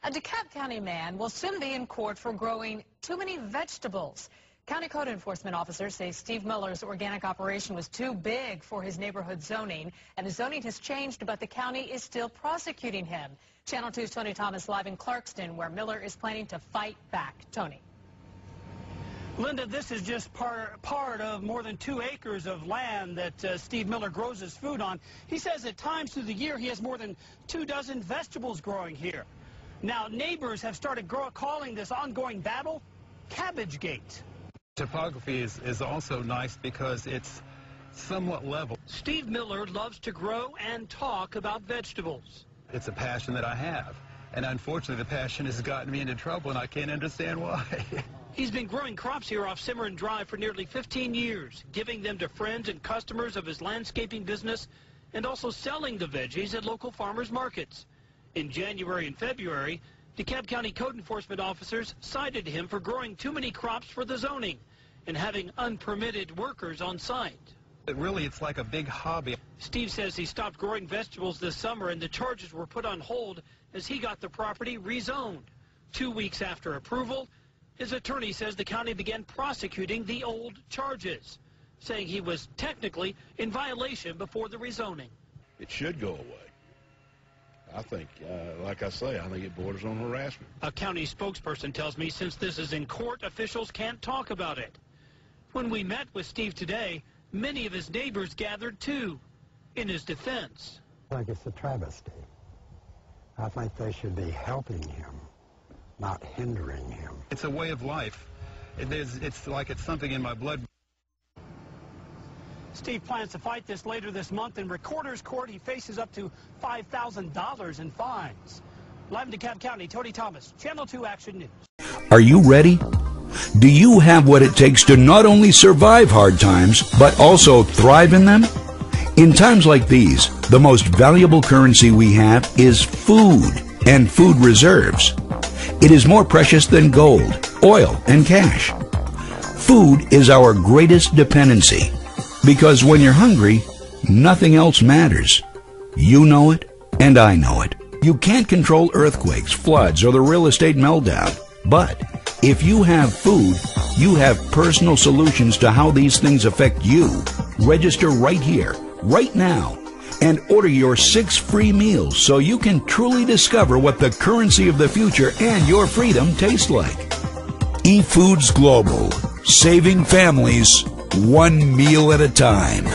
A DeKalb County man will soon be in court for growing too many vegetables. County code enforcement officers say Steve Miller's organic operation was too big for his neighborhood zoning, and the zoning has changed, but the county is still prosecuting him. Channel 2's Tony Thomas live in Clarkston, where Miller is planning to fight back. Tony. Linda, this is just part of more than 2 acres of land that Steve Miller grows his food on. He says at times through the year he has more than 24 vegetables growing here. Now, neighbors have started calling this ongoing battle Cabbagegate. Topography is also nice because it's somewhat level. Steve Miller loves to grow and talk about vegetables. It's a passion that I have, and unfortunately the passion has gotten me into trouble, and I can't understand why. He's been growing crops here off Cimarron Drive for nearly 15 years, giving them to friends and customers of his landscaping business, and also selling the veggies at local farmers markets. In January and February, DeKalb County code enforcement officers cited him for growing too many crops for the zoning and having unpermitted workers on site. But really, it's like a big hobby. Steve says he stopped growing vegetables this summer, and the charges were put on hold as he got the property rezoned. 2 weeks after approval, his attorney says the county began prosecuting the old charges, saying he was technically in violation before the rezoning. It should go away. I think, like I say, I think it borders on harassment. A county spokesperson tells me since this is in court, officials can't talk about it. When we met with Steve today, many of his neighbors gathered too. In his defense, I think it's a travesty. I think they should be helping him, not hindering him. It's a way of life. It's like it's something in my blood. Steve plans to fight this later this month in Recorder's Court. He faces up to $5,000 in fines. Live in DeKalb County, Tony Thomas, Channel 2 Action News. Are you ready? Do you have what it takes to not only survive hard times, but also thrive in them? In times like these, the most valuable currency we have is food and food reserves. It is more precious than gold, oil, and cash. Food is our greatest dependency. Because when you're hungry, nothing else matters. You know it, and I know it. You can't control earthquakes, floods, or the real estate meltdown. But if you have food, you have personal solutions to how these things affect you. Register right here, right now, and order your 6 free meals so you can truly discover what the currency of the future and your freedom taste like. eFoods Global, saving families one meal at a time.